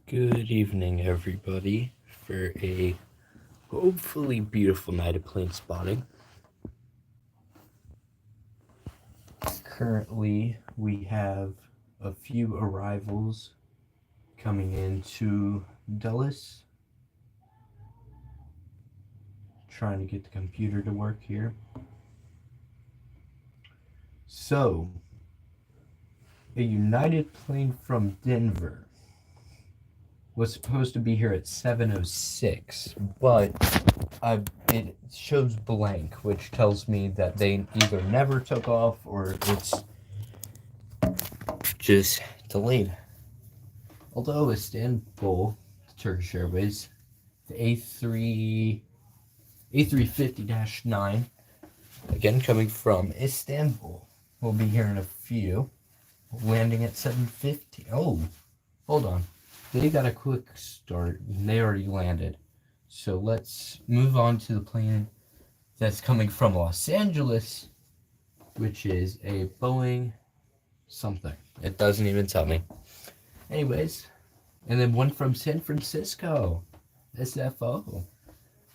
Good evening, everybody, for a hopefully beautiful night of plane spotting. Currently, we have a few arrivals coming into Dulles. Trying to get the computer to work here. So, a United plane from Denver was supposed to be here at 7:06, but it shows blank, which tells me that they either never took off or it's just delayed. Although Istanbul, Turkish Airways, the A350-9, again coming from Istanbul, will be here in a few, landing at 7:50. Oh, hold on. They got a quick start, and they already landed. So let's move on to the plane that's coming from Los Angeles, which is a Boeing something. It doesn't even tell me. Anyways, and then one from San Francisco, SFO.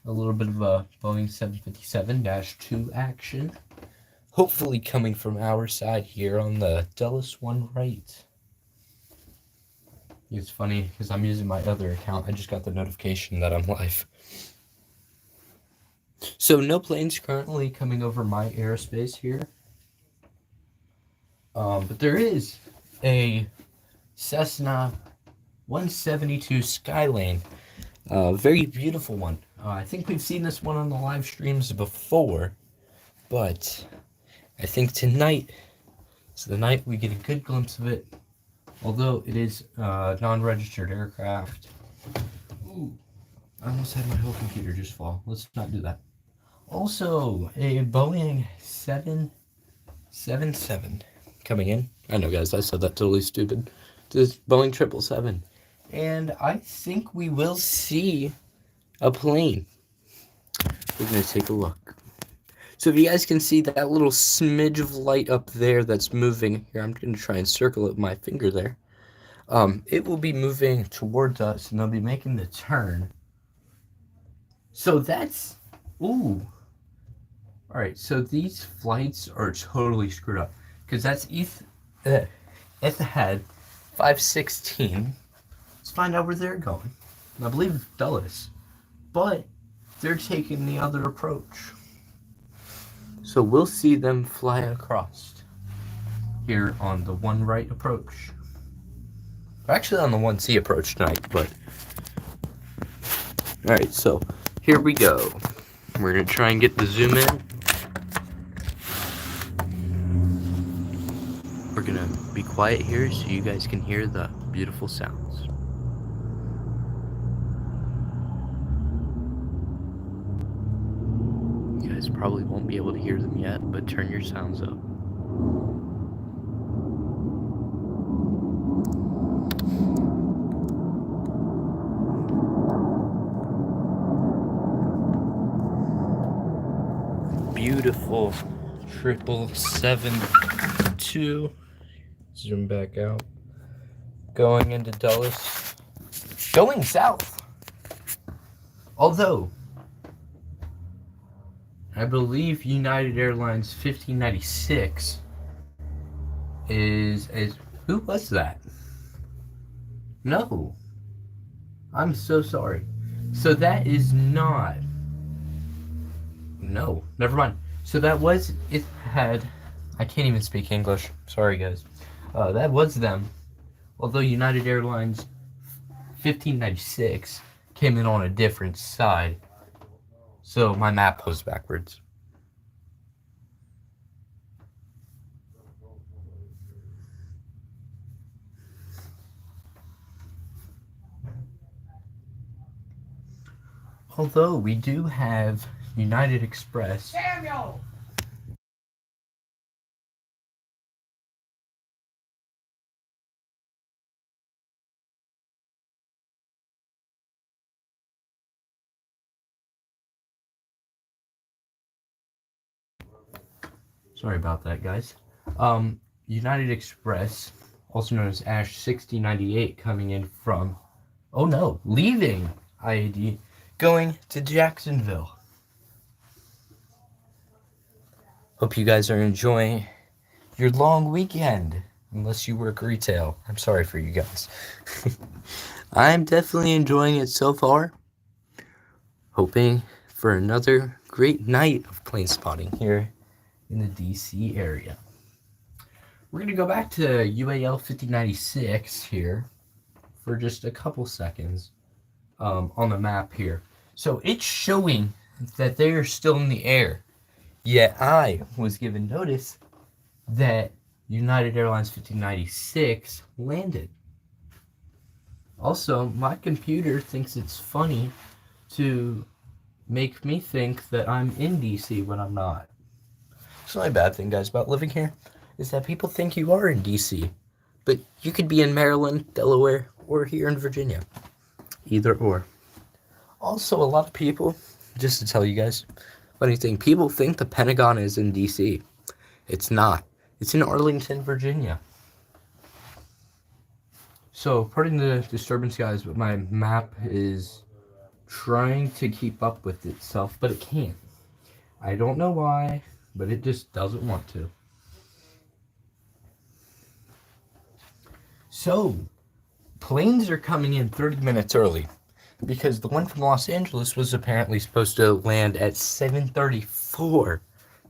A little bit of a Boeing 757-2 action. Hopefully coming from our side here on the Dulles one right. It's funny because I'm using my other account. I just got the notification that I'm live. So no planes currently coming over my airspace here. But there is a Cessna 172 Skylane. Very beautiful one. I think we've seen this one on the live streams before, but I think tonight is the night we get a good glimpse of it. Although it is a non-registered aircraft. Ooh, I almost had my whole computer just fall. Let's not do that. Also, a Boeing 777 coming in. I know, guys, I said that totally stupid. This Boeing 777. And I think we will see a plane. We're going to take a look. So if you guys can see that little smidge of light up there that's moving, here I'm going to try and circle it with my finger there. It will be moving towards us, and they'll be making the turn. So that's, ooh. All right, so these flights are totally screwed up, because that's Etihad 516. Let's find out where they're going. I believe Dulles, but they're taking the other approach. So we'll see them fly across here on the one right approach. We're actually on the 1C approach tonight, but alright, so here we go. We're gonna try and get the zoom in. We're gonna be quiet here so you guys can hear the beautiful sounds. You guys probably won't be able to hear them yet, but turn your sounds up. Beautiful 777-2. Zoom back out. Going into Dulles. Going south. Although, I believe United Airlines 1596 is who was that? No. I'm so sorry. So that is not. No, never mind. So that was, it had, I can't even speak English. Sorry, guys. That was them. Although United Airlines 1596 came in on a different side. So my map was backwards. Although we do have United Express. Samuel! Sorry about that, guys. United Express, also known as Ash 6098, coming in from Oh no, leaving IAD, going to Jacksonville. Hope you guys are enjoying your long weekend, unless you work retail. I'm sorry for you guys. I'm definitely enjoying it so far. Hoping for another great night of plane spotting here in the DC area. We're going to go back to UAL 5096 here for just a couple seconds on the map here. So it's showing that they are still in the air. Yet I was given notice that United Airlines 5096 landed. Also, my computer thinks it's funny to make me think that I'm in DC when I'm not. It's the only bad thing, guys, about living here is that people think you are in DC, but you could be in Maryland, Delaware, or here in Virginia. Either or. Also, a lot of people, just to tell you guys, funny thing, people think the Pentagon is in DC. It's not. It's in Arlington, Virginia. So, pardon the disturbance, guys, but my map is trying to keep up with itself, but it can't. I don't know why, but it just doesn't want to. So, planes are coming in 30 minutes early because the one from Los Angeles was apparently supposed to land at 7:34.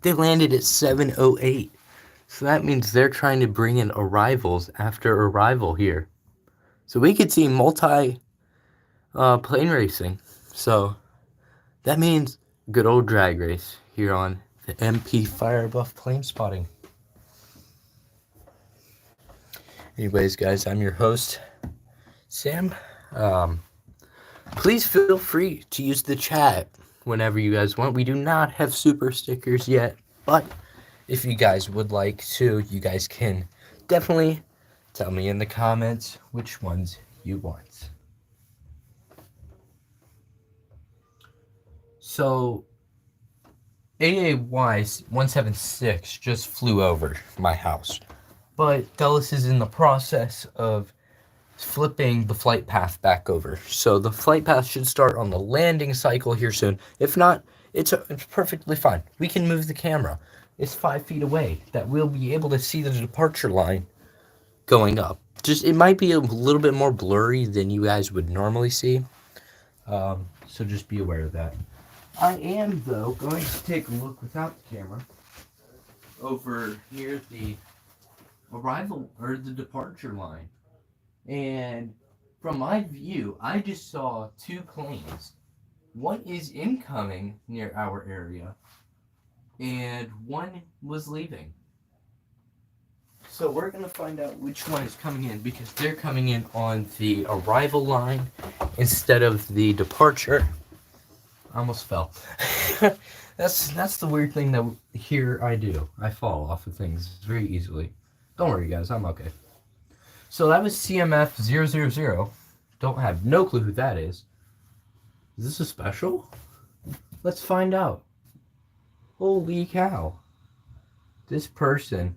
They landed at 7:08. So that means they're trying to bring in arrivals after arrival here. So we could see multi plane racing. So that means good old drag race here on the MP Fire Buff Plane Spotting. Anyways, guys, I'm your host, Sam. Please feel free to use the chat whenever you guys want. We do not have super stickers yet, but if you guys would like to, you guys can definitely tell me in the comments which ones you want. So, AAY 176 just flew over my house, but Dulles is in the process of flipping the flight path back over. So the flight path should start on the landing cycle here soon. If not, it's perfectly fine. We can move the camera. It's 5 feet away. That we'll be able to see the departure line going up. Just it might be a little bit more blurry than you guys would normally see. So just be aware of that. I am, though, going to take a look without the camera over near the arrival or the departure line. And from my view, I just saw 2 planes. One is incoming near our area, and one was leaving. So we're going to find out which one is coming in, because they're coming in on the arrival line instead of the departure. I almost fell. That's the weird thing that here I do. I fall off of things very easily. Don't worry, guys. I'm okay. So that was CMF 000. Don't have no clue who that is. Is this a special? Let's find out. Holy cow. This person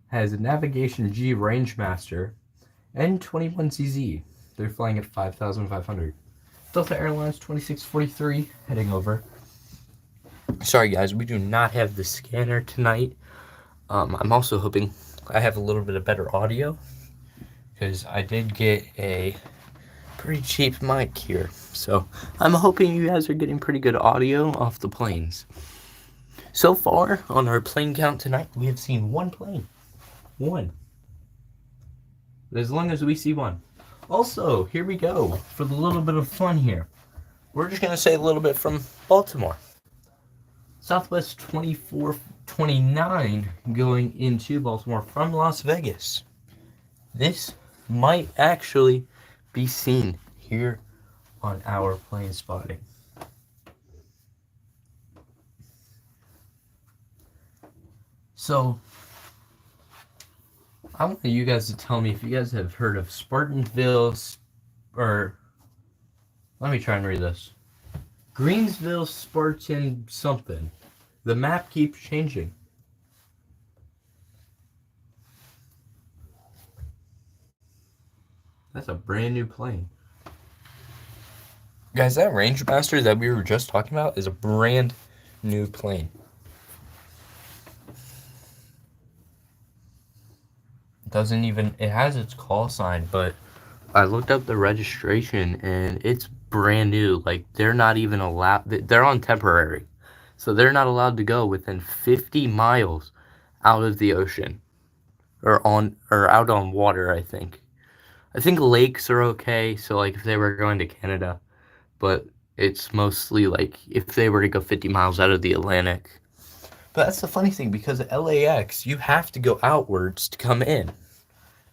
has a Navigation G Rangemaster N21CZ. They're flying at 5,500. Delta Airlines 2643 heading over. Sorry guys, we do not have the scanner tonight. I'm also hoping I have a little bit of better audio, because I did get a pretty cheap mic here. So I'm hoping you guys are getting pretty good audio off the planes. So far on our plane count tonight, we have seen 1 plane. 1. But as long as we see 1. Also, here we go for the little bit of fun here. We're just going to say a little bit from Baltimore. Southwest 2429 going into Baltimore from Las Vegas. This might actually be seen here on our plane spotting. So, I want you guys to tell me if you guys have heard of Spartanville, or let me try and read this. Greensville, Spartan something. The map keeps changing. That's a brand new plane. Guys, that Rangemaster that we were just talking about is a brand new plane. It has its call sign, but I looked up the registration and it's brand new. Like, they're not even allowed, they're on temporary. So they're not allowed to go within 50 miles out of the ocean or out on water, I think. I think lakes are okay. So like if they were going to Canada, but it's mostly like if they were to go 50 miles out of the Atlantic. But that's the funny thing, because at LAX, you have to go outwards to come in.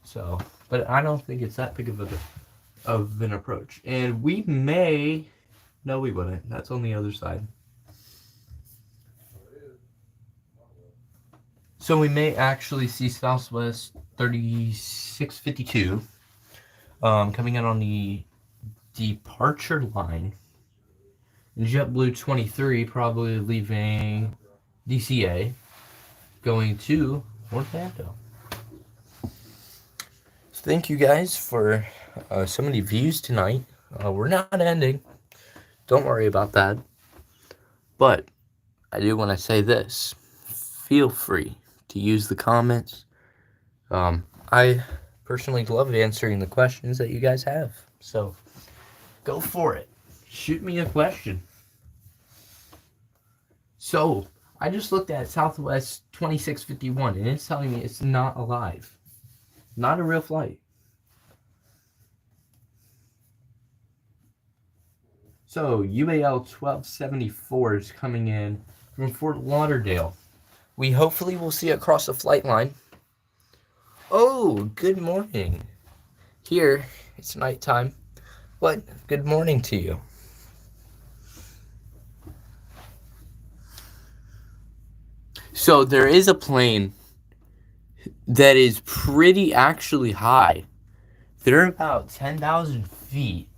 So, but I don't think it's that big of an approach. And we may, no, we wouldn't. That's on the other side. So we may actually see Southwest 3652 coming in on the departure line. And JetBlue 23 probably leaving DCA, going to Orlando. So thank you guys for so many views tonight. We're not ending. Don't worry about that. But I do want to say this. Feel free to use the comments. I personally love answering the questions that you guys have. So go for it. Shoot me a question. So I just looked at Southwest 2651 and it's telling me it's not alive. Not a real flight. So UAL 1274 is coming in from Fort Lauderdale. We hopefully will see it cross the flight line. Oh, good morning. Here, it's nighttime. What? Good morning to you. So there is a plane that is pretty actually high. They're about 10,000 feet.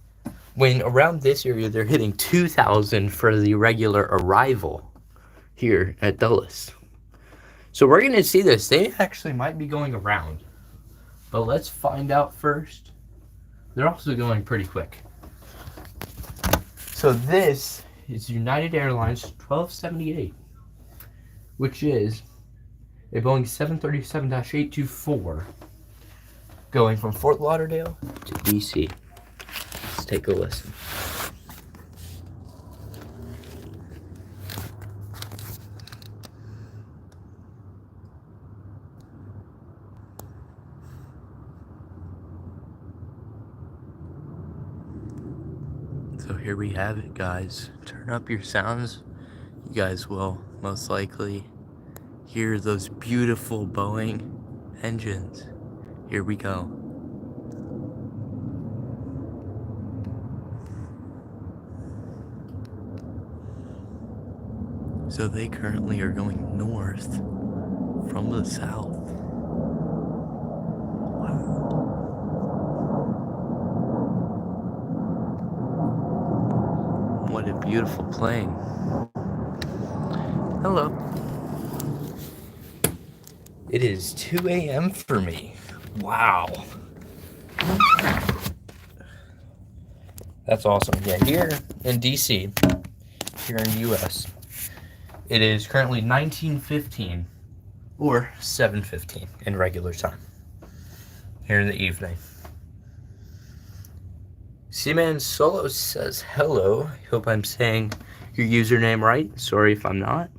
When around this area, they're hitting 2,000 for the regular arrival here at Dulles. So we're going to see this. They actually might be going around. But let's find out first. They're also going pretty quick. So this is United Airlines 1278, which is a Boeing 737-824 going from Fort Lauderdale to DC. Let's take a listen. So here we have it, guys. Turn up your sounds. You guys will most likely hear those beautiful Boeing engines. Here we go. So they currently are going north from the south. Wow. What a beautiful plane. Hello. It is 2 a.m. for me. Wow. That's awesome. Yeah, here in DC, here in the US, it is currently 19:15 or 7:15 in regular time here in the evening. Seaman Solo says hello. Hope I'm saying your username right. Sorry if I'm not.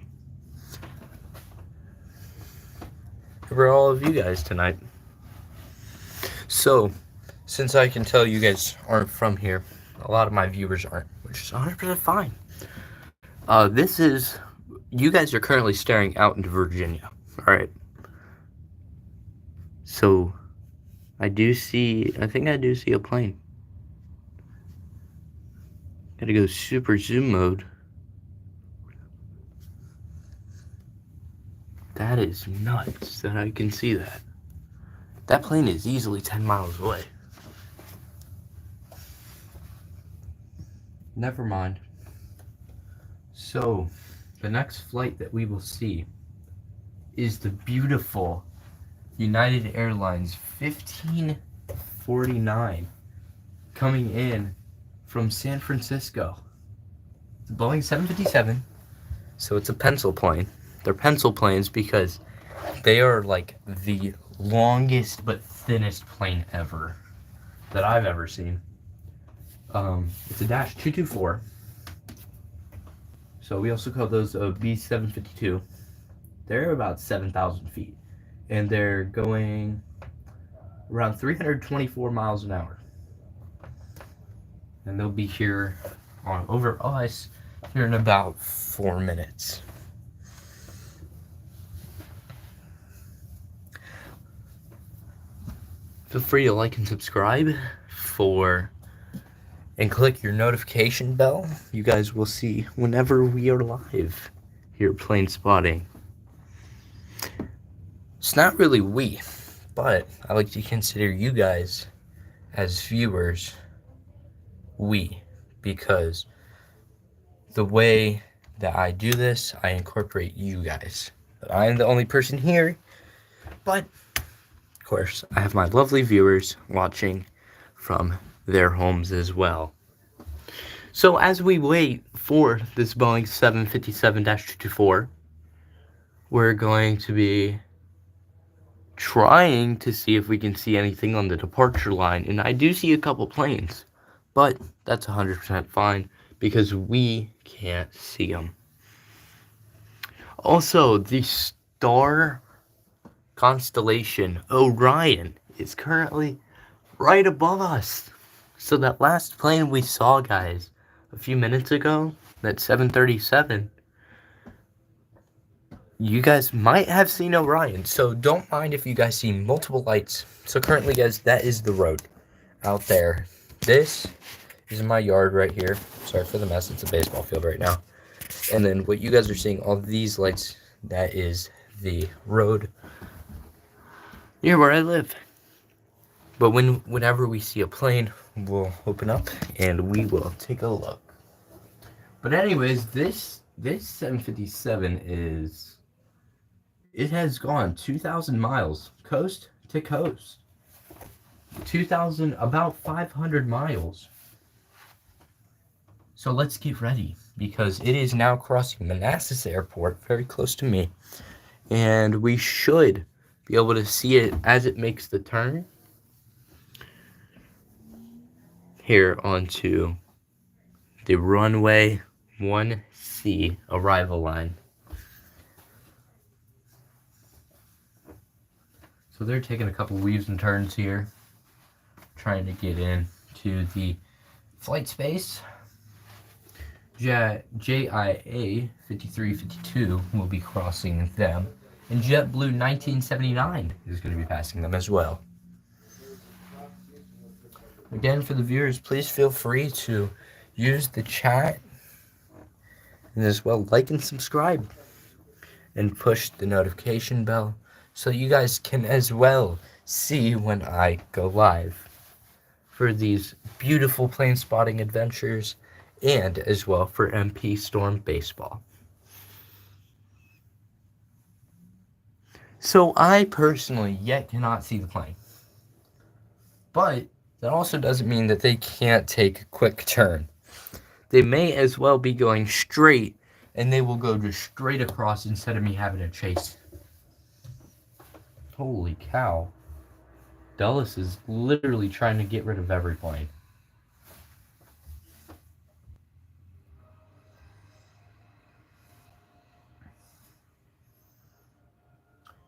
For all of you guys tonight. So, since I can tell you guys aren't from here, a lot of my viewers aren't, which is 100% fine. You guys are currently staring out into Virginia, alright? So, I think I do see a plane. Gotta go super zoom mode. That is nuts that I can see that. That plane is easily 10 miles away. Never mind. So, the next flight that we will see is the beautiful United Airlines 1549 coming in from San Francisco. It's a Boeing 757, so it's a pencil plane. They're pencil planes because they are like the longest but thinnest plane ever that I've ever seen. It's a Dash 224. So we also call those a B752. They're about 7,000 feet, and they're going around 324 miles an hour. And they'll be here on over ice here in about 4 minutes. Feel free to like and subscribe and click your notification bell. You guys will see whenever we are live here at Planespotting. It's not really we, but I like to consider you guys as viewers we, because the way that I do this, I incorporate you guys. I am the only person here, but of course, I have my lovely viewers watching from their homes as well. So as we wait for this Boeing 757-224, we're going to be trying to see if we can see anything on the departure line. And I do see a couple planes, but that's 100% fine because we can't see them. Also, the star constellation Orion is currently right above us. So that last plane we saw, guys, a few minutes ago, that 737, you guys might have seen Orion. So don't mind if you guys see multiple lights. So currently, guys, that is the road out there. This is my yard right here. Sorry for the mess. It's a baseball field right now. And then what you guys are seeing, all these lights, that is the road near where I live. But whenever we see a plane, we'll open up and we will take a look. But anyways, this 757 it has gone 2,000 miles coast to coast. 2,000, about 500 miles. So let's get ready because it is now crossing Manassas Airport, very close to me. And we should be able to see it as it makes the turn here onto the runway 1C arrival line. So they're taking a couple weaves and turns here, trying to get into the flight space. JIA 5352 will be crossing them, and JetBlue 1979 is going to be passing them as well. Again, for the viewers, please feel free to use the chat and as well like and subscribe and push the notification bell so you guys can as well see when I go live for these beautiful plane spotting adventures and as well for MP Storm Baseball. So I personally yet cannot see the plane, but that also doesn't mean that they can't take a quick turn. They may as well be going straight, and they will go just straight across instead of me having to chase. Holy cow. Dulles is literally trying to get rid of every plane.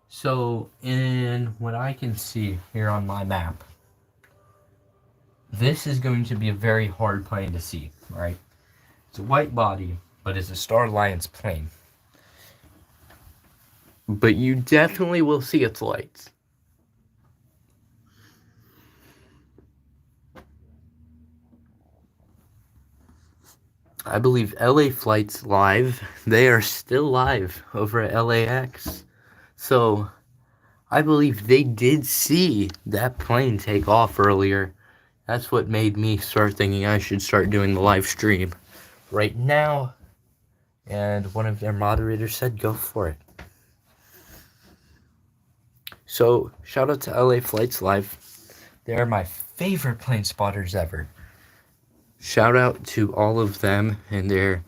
So, in what I can see here on my map, this is going to be a very hard plane to see, right? It's a white body, but it's a Star Alliance plane. But you definitely will see its lights. I believe LA Flight's live. They are still live over at LAX. So, I believe they did see that plane take off earlier. That's what made me start thinking I should start doing the live stream right now. And one of their moderators said, go for it. So, shout out to LA Flights Live. They're my favorite plane spotters ever. Shout out to all of them and their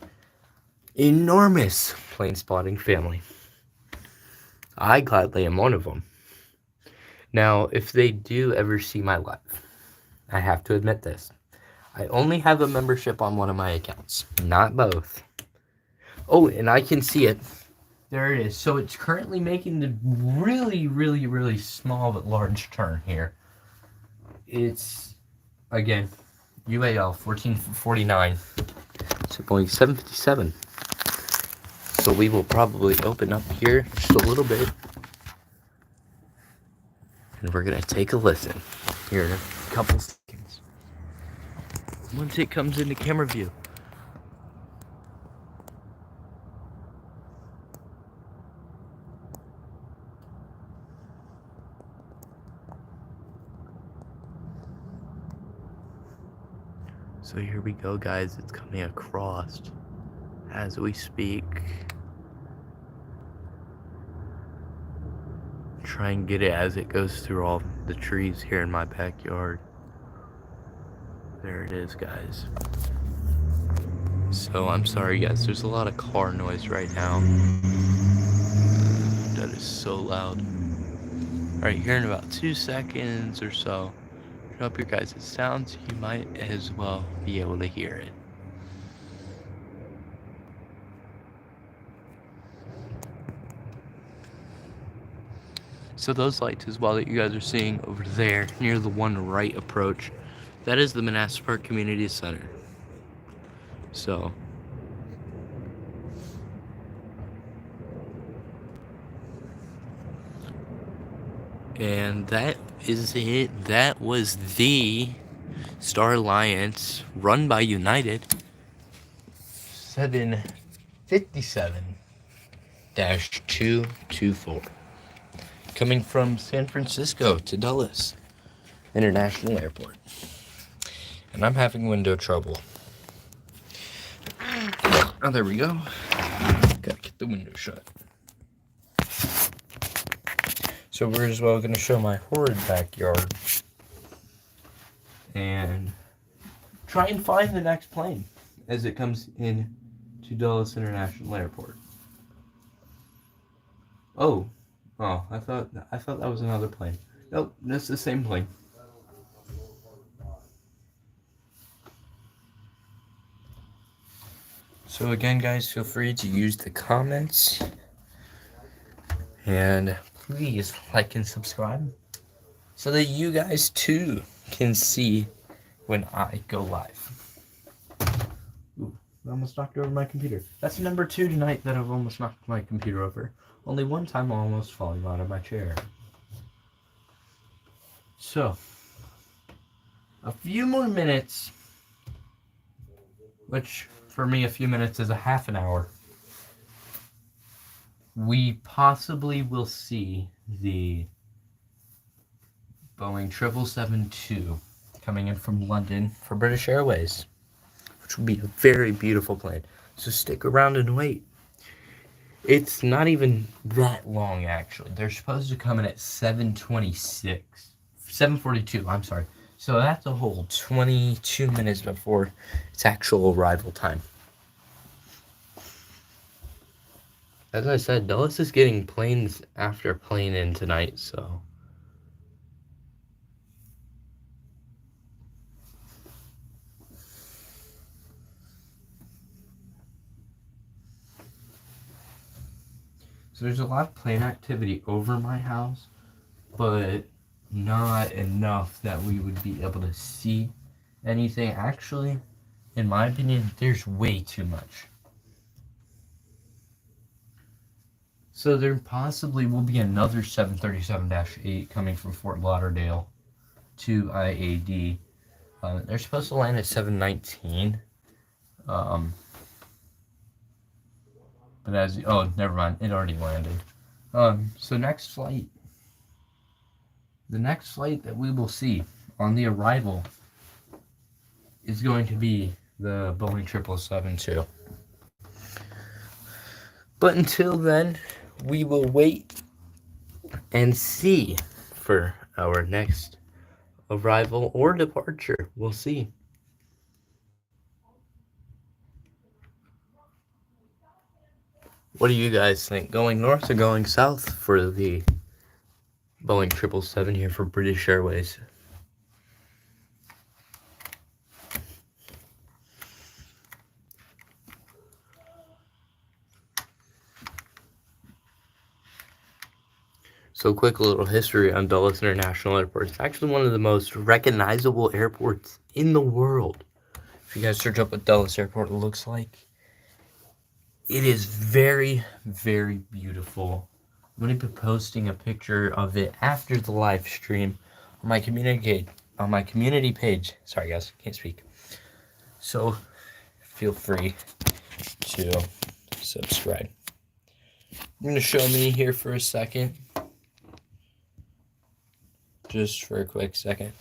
enormous Planespotting family. I gladly am one of them. Now, if they do ever see my live, I have to admit this. I only have a membership on one of my accounts, not both. Oh, and I can see it. There it is. So it's currently making the really, really, really small but large turn here. It's, again, UAL 1449. So going 757. So we will probably open up here just a little bit. And we're going to take a listen here in a couple seconds. Once it comes into camera view. So here we go, guys. It's coming across as we speak. Try and get it as it goes through all the trees here in my backyard. There it is, guys. So I'm sorry, guys. There's a lot of car noise right now. That is so loud. Alright, here in about 2 seconds or so, turn up your guys' sounds. You might as well be able to hear it. So those lights as well that you guys are seeing over there near the one right approach, that is the Manassas Park Community Center. So and that is it. That was the Star Alliance run by United 757-224. Coming from San Francisco to Dulles International Airport. And I'm having window trouble. Oh, there we go. Gotta get the window shut. So we're as well gonna show my horrid backyard. And try and find the next plane as it comes in to Dulles International Airport. Oh, I thought that was another plane. Nope, that's the same plane. So again, guys, feel free to use the comments and please like and subscribe so that you guys too can see when I go live. Ooh, I almost knocked over my computer. That's number 2 tonight that I've almost knocked my computer over. Only one time almost falling out of my chair. So, a few more minutes, which for me a few minutes is a half an hour. We possibly will see the Boeing 777-2 coming in from London for British Airways, which will be a very beautiful plane. So stick around and wait. It's not even that long, actually. They're supposed to come in at 7:42, I'm sorry. So that's a whole 22 minutes before its actual arrival time. As I said, Dulles is getting planes after plane in tonight, so. So there's a lot of plane activity over my house, but not enough that we would be able to see anything. Actually, in my opinion, there's way too much. So there possibly will be another 737-8 coming from Fort Lauderdale to IAD. They're supposed to land at 7:19. But never mind, it already landed. So the next flight that we will see on the arrival is going to be the Boeing 777-2. But until then, we will wait and see for our next arrival or departure. We'll see. What do you guys think? Going north or going south for the Boeing 777 here for British Airways? So quick little history on Dulles International Airport. It's actually one of the most recognizable airports in the world. If you guys search up what Dulles Airport looks like, it is very, very beautiful. I'm going to be posting a picture of it after the live stream on my community page. Sorry guys, can't speak. So feel free to subscribe. I'm going to show me here for a second. Just for a quick second.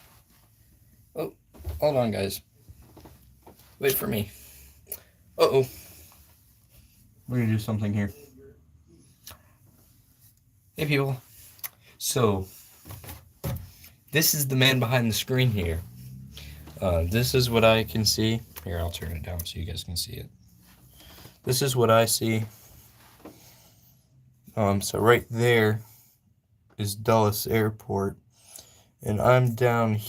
Oh, hold on guys. Wait for me. Uh-oh. We're going to do something here. Hey people. So, this is the man behind the screen here. This is what I can see. Here, I'll turn it down so you guys can see it. This is what I see. So right there is Dulles Airport. And I'm down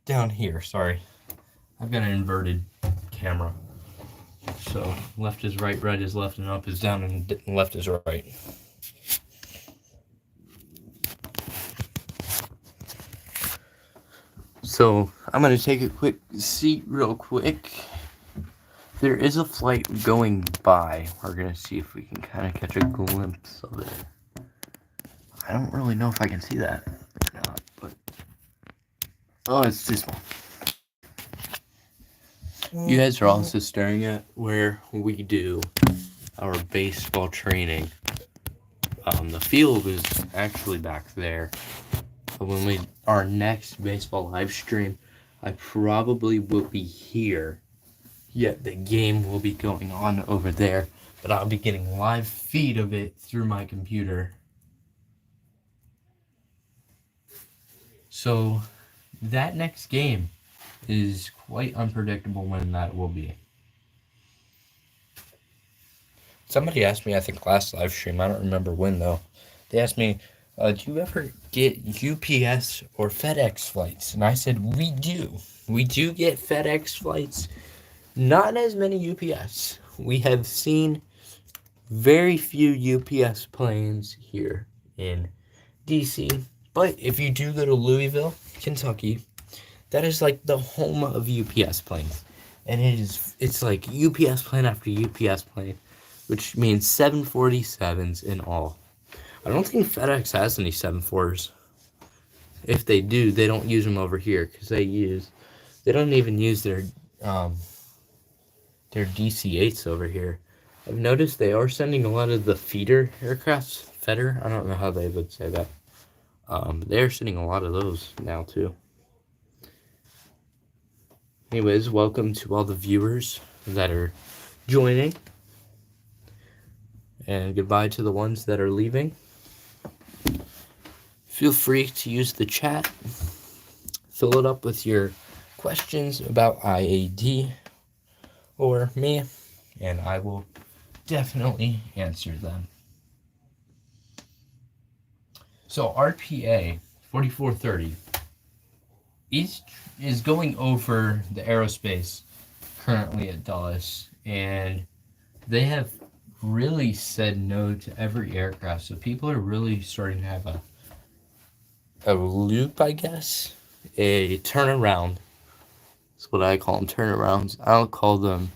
down here, sorry. I've got an inverted camera. So left is right, right is left, and up is down, and left is right. So I'm going to take a quick seat real quick. There is a flight going by. We're going to see if we can kind of catch a glimpse of it. I don't really know if I can see that or not, but... Oh, it's too small. You guys are also staring at where we do our baseball training. The field is actually back there. But when our next baseball live stream, I probably will be here. Yet the game will be going on over there. But I'll be getting live feed of it through my computer. So that next game is quite unpredictable when that will be. Somebody asked me, I think last live stream, I don't remember when though. They asked me, do you ever get UPS or FedEx flights? And I said, we do. We do get FedEx flights. Not as many UPS. We have seen very few UPS planes here in DC. But if you do go to Louisville, Kentucky, that is like the home of UPS planes. And it's like UPS plane after UPS plane, which means 747s in all. I don't think FedEx has any 747s. If they do, they don't use them over here because they don't even use their DC-8s over here. I've noticed they are sending a lot of the feeder aircrafts. Feeder? I don't know how they would say that. They're sending a lot of those now too. Anyways, welcome to all the viewers that are joining. And goodbye to the ones that are leaving. Feel free to use the chat. Fill it up with your questions about IAD or me, and I will definitely answer them. So RPA 4430 is going over the aerospace currently at Dulles, and they have really said no to every aircraft. So people are really starting to have a loop, I guess, a turnaround. That's what I call them, turnarounds. I don't call them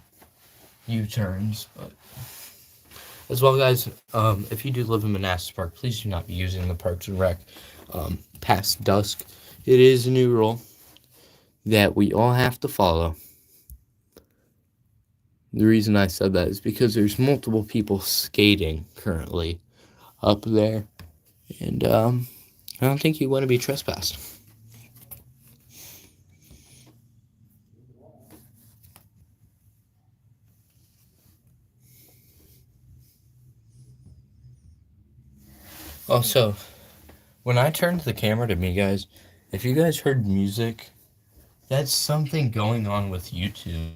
U-turns, but as well, guys, if you do live in Manassas Park, please do not be using the Parks and Rec past dusk. It is a new rule that we all have to follow. The reason I said that is because there's multiple people skating currently up there, and I don't think you want to be trespassed. Also, when I turned the camera to me, guys, if you guys heard music, that's something going on with YouTube.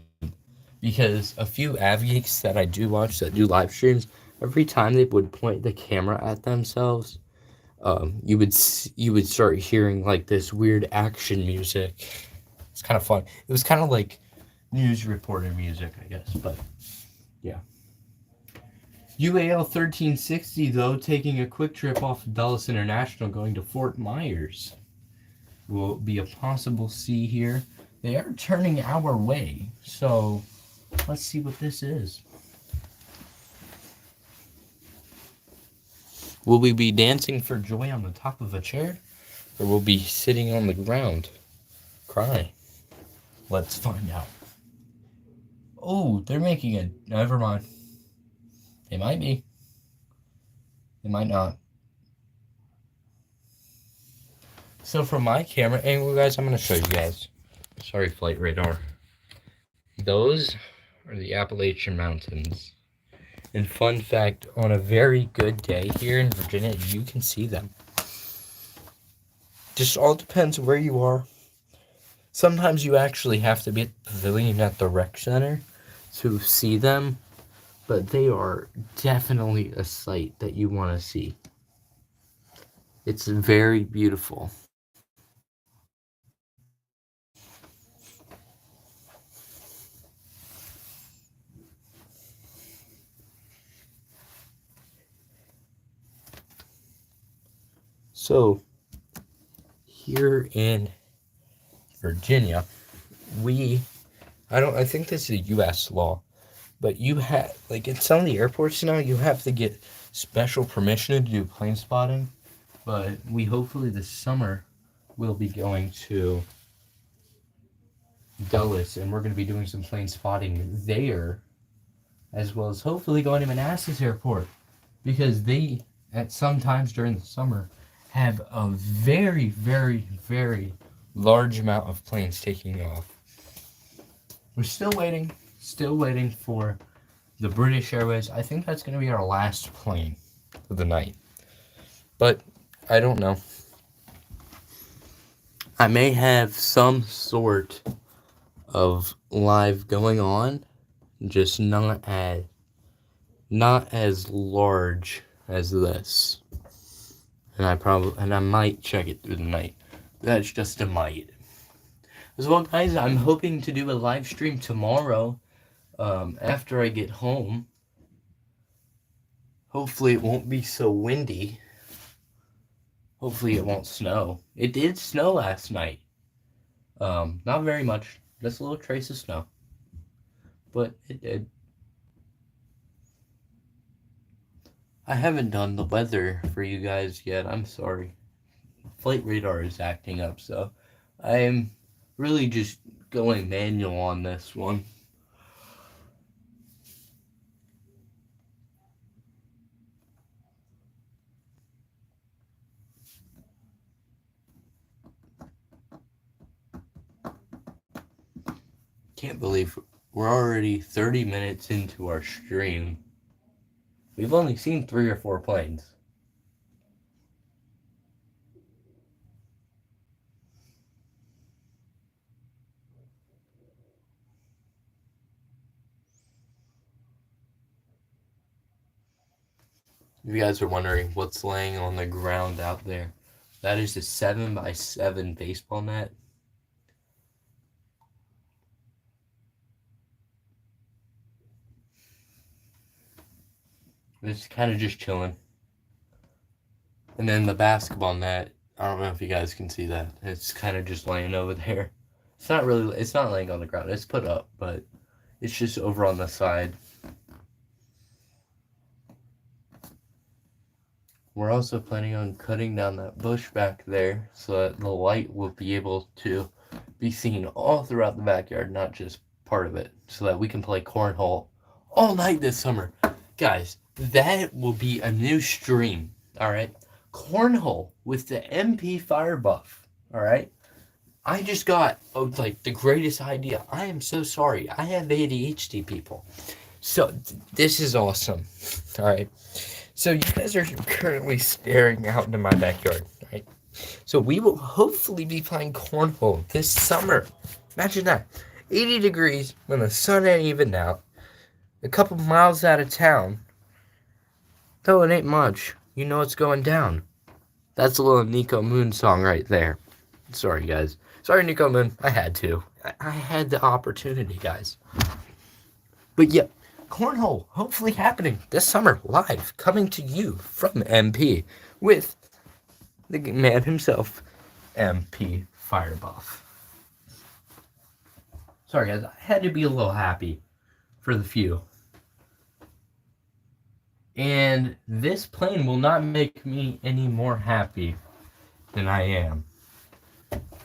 because a few geeks that I do watch that do live streams, every time they would point the camera at themselves, you would start hearing like this weird action music. It's kind of fun. It was kind of like news reporter music, I guess, but yeah. UAL 1360, though, taking a quick trip off of Dulles International, going to Fort Myers. Will be a possible C here. They are turning our way, so let's see what this is. Will we be dancing for joy on the top of a chair? Or will we be sitting on the ground crying? Let's find out. Oh, they're making it. Never mind. They might be. They might not. So from my camera angle, guys, I'm going to show you guys. Sorry, flight radar. Those are the Appalachian Mountains. And fun fact, on a very good day here in Virginia, you can see them. Just all depends where you are. Sometimes you actually have to be at the pavilion at the rec center to see them. But they are definitely a sight that you want to see. It's very beautiful. So, here in Virginia, I think this is a U.S. law, but you have, like in some of the airports now, you have to get special permission to do plane spotting, but we hopefully this summer will be going to Dulles, and we're going to be doing some plane spotting there, as well as hopefully going to Manassas Airport, because they, at some times during the summer, have a very, very, very large amount of planes taking off. We're still waiting for the British Airways. I think that's going to be our last plane of the night. But I don't know. I may have some sort of live going on, just not as large as this. And I might check it through the night. That's just a might. As well, guys, I'm hoping to do a live stream tomorrow after I get home. Hopefully it won't be so windy. Hopefully it won't snow. It did snow last night. Not very much. Just a little trace of snow. But it did. I haven't done the weather for you guys yet. I'm sorry. Flight radar is acting up, so I'm really just going manual on this one. Can't believe we're already 30 minutes into our stream. We've only seen 3 or 4 planes. If you guys are wondering what's laying on the ground out there, that is a 7x7 baseball net. It's kind of just chilling. And then the basketball net, I don't know if you guys can see that. It's kind of just laying over there. It's not laying on the ground. It's put up, but it's just over on the side. We're also planning on cutting down that bush back there so that the light will be able to be seen all throughout the backyard, not just part of it, so that we can play cornhole all night this summer. Guys, that will be a new stream, all right? Cornhole with the MP Fire Buff, all right? I just got, the greatest idea. I am so sorry. I have ADHD, people. So, this is awesome, all right? So, you guys are currently staring out into my backyard, right? So, we will hopefully be playing cornhole this summer. Imagine that. 80 degrees when the sun ain't even out. A couple miles out of town. Though it ain't much, you know it's going down. That's a little Nico Moon song right there. Sorry, guys. Sorry, Nico Moon. I had to. I had the opportunity, guys. But yeah, Cornhole hopefully happening this summer live, coming to you from MP with the man himself, MP Firebuff. Sorry, guys. I had to be a little happy for the few. And this plane will not make me any more happy than I am.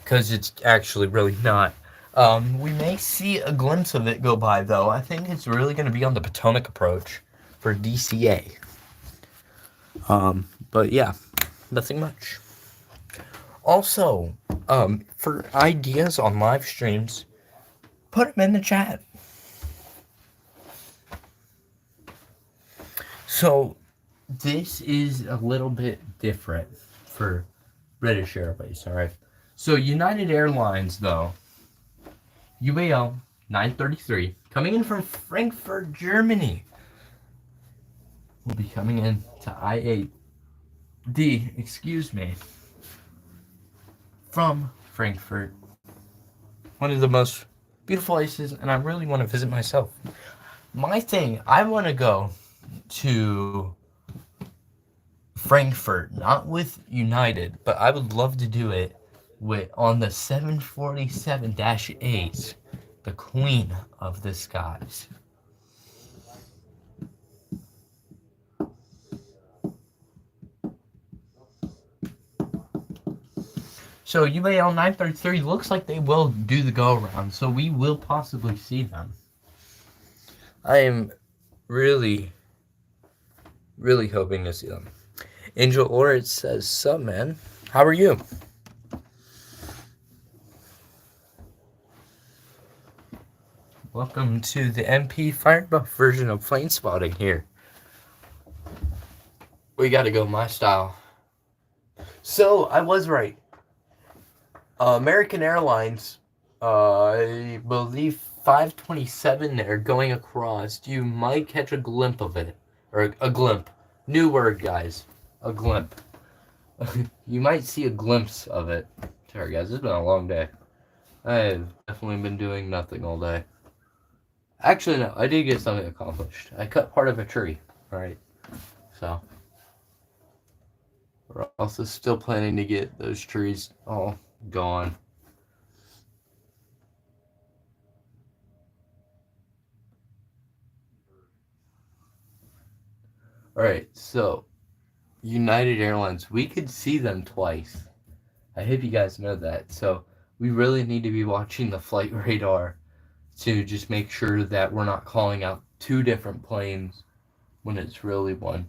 Because it's actually really not. We may see a glimpse of it go by, though. I think it's really going to be on the Potomac approach for DCA. But yeah, nothing much. Also, for ideas on live streams, put them in the chat. So, this is a little bit different for British Airways, alright? So, United Airlines, though, UAL 933, coming in from Frankfurt, Germany, will be coming in to I-8D, excuse me, from Frankfurt. One of the most beautiful places, and I really want to visit myself. My thing, I want to go to Frankfurt, not with United, but I would love to do it with on the 747-8, the queen of the skies. So UAL 933 looks like they will do the go around, so we will possibly see them. I am really hoping to see them. Angel Orit says, "Sup, man? How are you?" Welcome to the MP Firebuff version of Planespotting here. We gotta go my style. So, I was right. American Airlines, I believe 527 there going across. You might catch a glimpse of it. Or a glimpse. New word, guys. A glimpse. You might see a glimpse of it. Sorry, guys. It's been a long day. I've definitely been doing nothing all day. Actually, no. I did get something accomplished. I cut part of a tree. Alright. So. We're also still planning to get those trees all gone. Alright, so United Airlines, we could see them twice. I hope you guys know that. So we really need to be watching the flight radar to just make sure that we're not calling out two different planes when it's really one.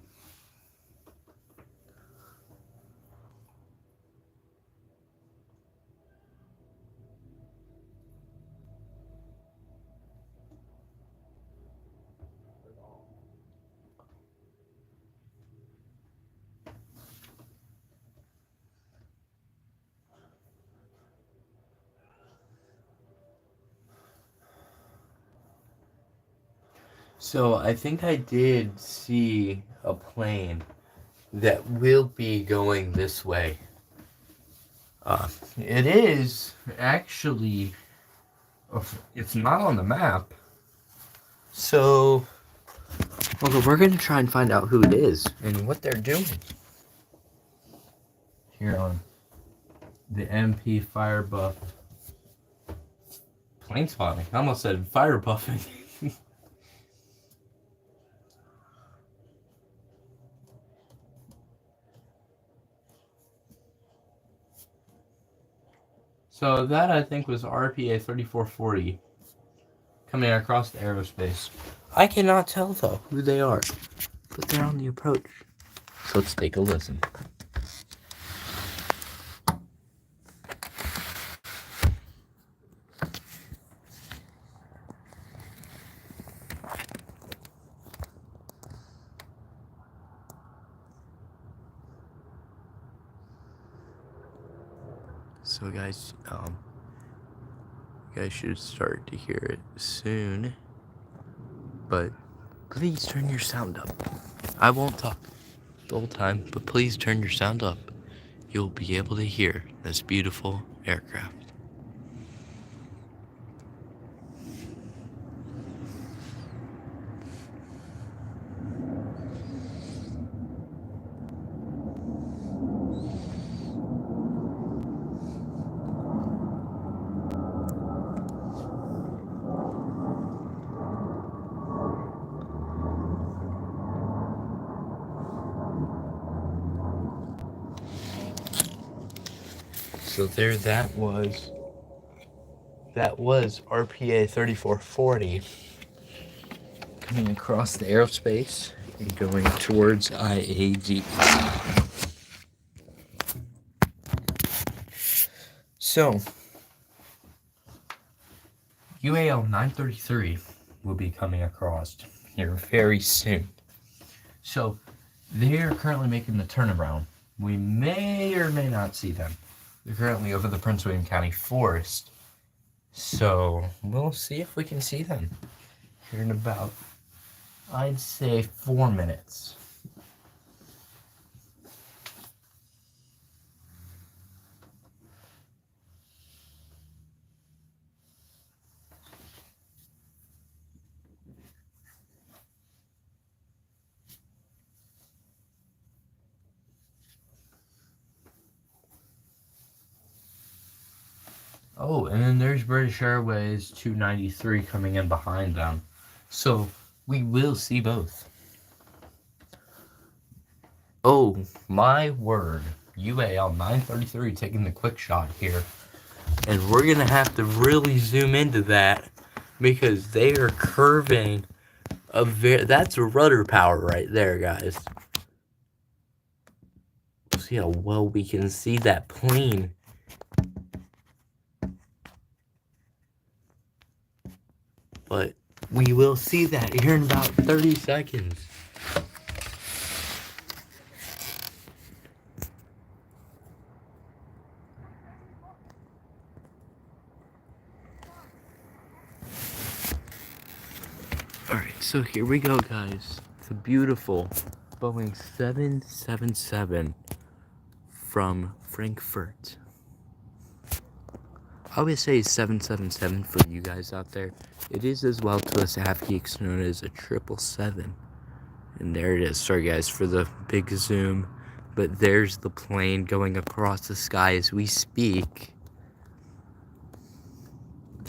So I think I did see a plane that will be going this way. It is actually, it's not on the map. So, well, we're going to try and find out who it is and what they're doing here on the MP Firebuff Planespotting. I almost said Firebuffing. So that, I think, was RPA 3440 coming across the aerospace. I cannot tell, though, who they are, but they're on the approach. So let's take a listen. So, guys, You guys should start to hear it soon. But please turn your sound up. I won't talk the whole time, but please turn your sound up. You'll be able to hear this beautiful aircraft. So there that was RPA 3440 coming across the aerospace and going towards IAG. So UAL 933 will be coming across here very soon. So they are currently making the turnaround. We may or may not see them. They're currently over the Prince William County Forest. So we'll see if we can see them here in about, I'd say, 4 minutes. Oh, and then there's British Airways 293 coming in behind them. So we will see both. Oh, my word. UAL 933 taking the quick shot here. And we're going to have to really zoom into that because they are curving that's rudder power right there, guys. See how well we can see that plane. But we will see that here in about 30 seconds. Alright, so here we go, guys. It's a beautiful Boeing 777 from Frankfurt. I always say 777 for you guys out there. It is as well to us half geeks known as a 777. And there it is. Sorry guys for the big zoom. But there's the plane going across the sky as we speak.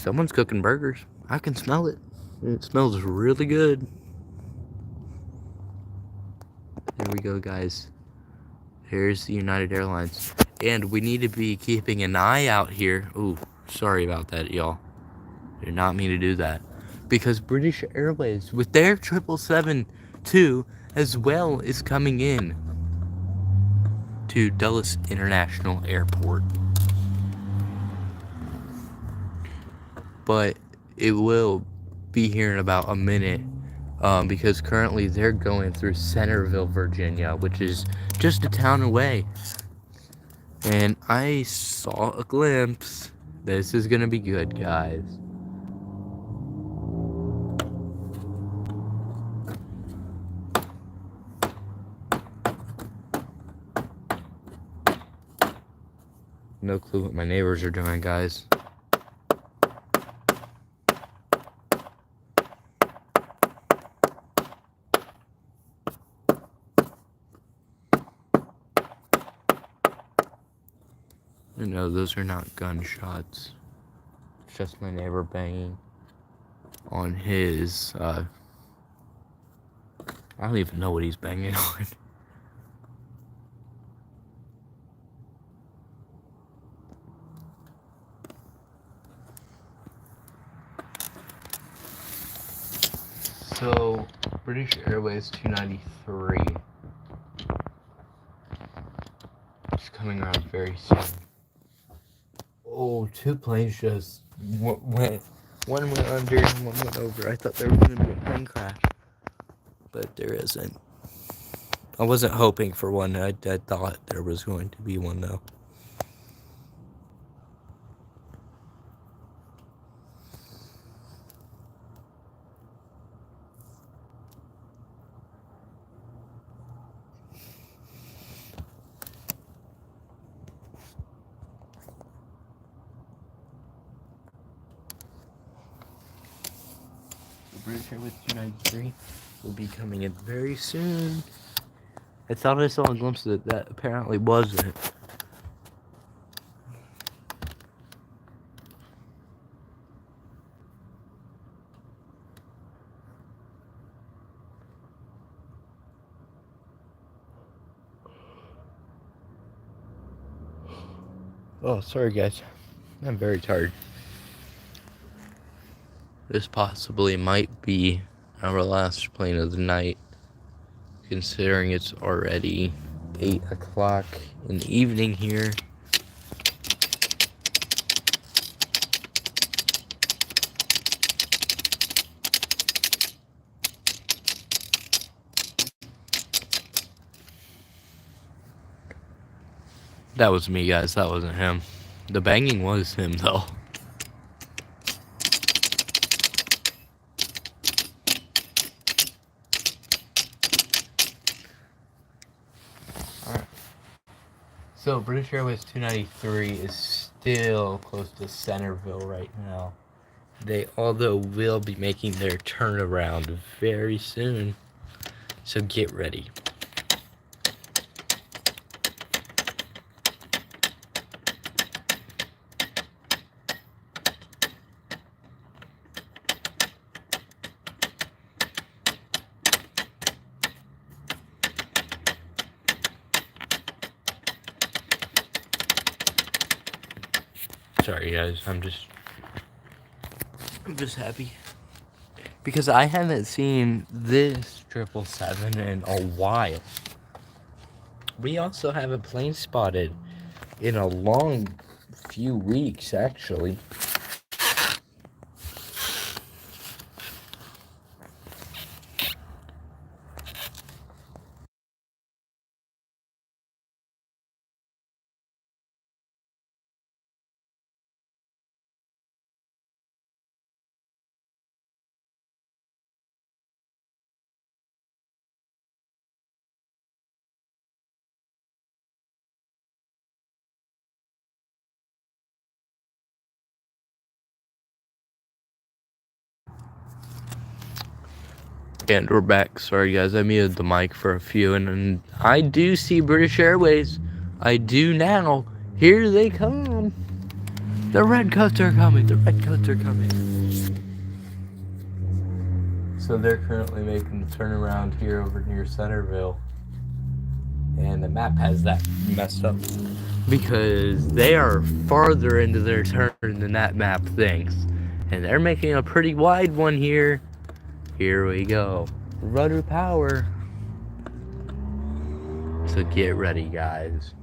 Someone's cooking burgers. I can smell it. It smells really good. There we go, guys. Here's the United Airlines. And we need to be keeping an eye out here. Ooh, sorry about that, y'all. Did not mean to do that. Because British Airways, with their 777-2, as well, is coming in to Dulles International Airport. But it will be here in about a minute. Because currently they're going through Centerville, Virginia, which is just a town away. And I saw a glimpse. This is gonna be good, guys. No clue what my neighbors are doing, guys. No, those are not gunshots. It's just my neighbor banging on his, I don't even know what he's banging on. So, British Airways 293 is coming around very soon. Oh, 2 planes just went. One went under and one went over. I thought there was going to be a plane crash, but there isn't. I wasn't hoping for one. I thought there was going to be one, though. British Airways 293 will be coming in very soon. I thought I saw a glimpse of it. That apparently wasn't. Oh, sorry guys. I'm very tired. This possibly might be our last plane of the night, considering it's already 8 o'clock in the evening here. That was me, guys. That wasn't him. The banging was him, though. Alright. So, British Airways 293 is still close to Centerville right now. They, although, will be making their turnaround very soon. So, get ready. Sorry guys, I'm just happy because I haven't seen this 777 in a while. We also haven't plane spotted in a long few weeks, actually. And we're back. Sorry guys, I muted the mic for a few, and I do see British Airways. I do now. Here they come. The redcoats are coming. The redcoats are coming. So they're currently making the turnaround here over near Centerville. And the map has that messed up because they are farther into their turn than that map thinks. And they're making a pretty wide one here. Here we go. Rudder power. So get ready, guys.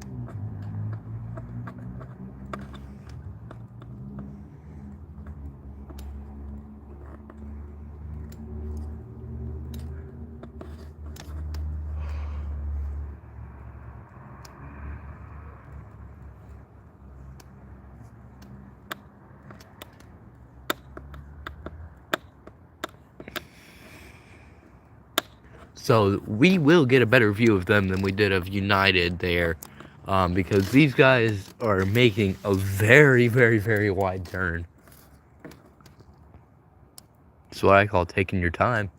So we will get a better view of them than we did of United there, because these guys are making a very, very, very wide turn. It's what I call taking your time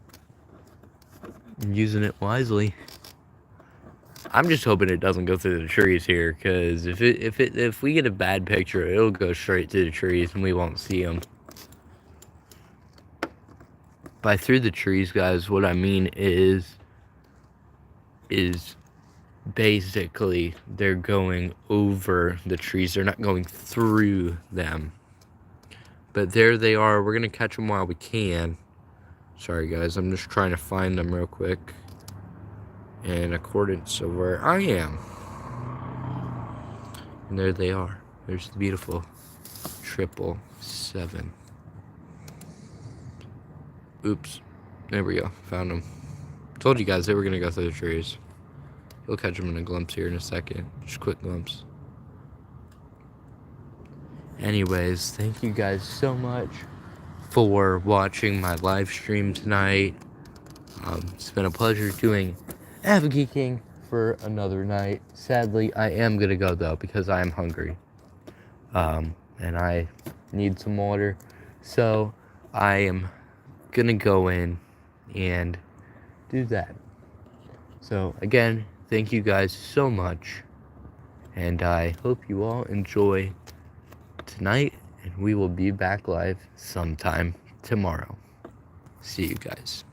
and using it wisely. I'm just hoping it doesn't go through the trees here, because if we get a bad picture, it'll go straight to the trees and we won't see them. By through the trees, guys, what I mean is basically they're going over the trees. They're not going through them. But there they are. We're going to catch them while we can. Sorry, guys. I'm just trying to find them real quick in accordance of where I am. And there they are. There's the beautiful 777. Oops. There we go. Found them. Told you guys they were going to go through the trees. You'll catch them in a glimpse here in a second. Just a quick glimpse. Anyways, thank you guys so much for watching my live stream tonight. It's been a pleasure doing Geeking for another night. Sadly, I am going to go, though, because I am hungry. And I need some water. So, I am gonna go in and do that. So again, thank you guys so much, and I hope you all enjoy tonight, and we will be back live sometime tomorrow. See you guys.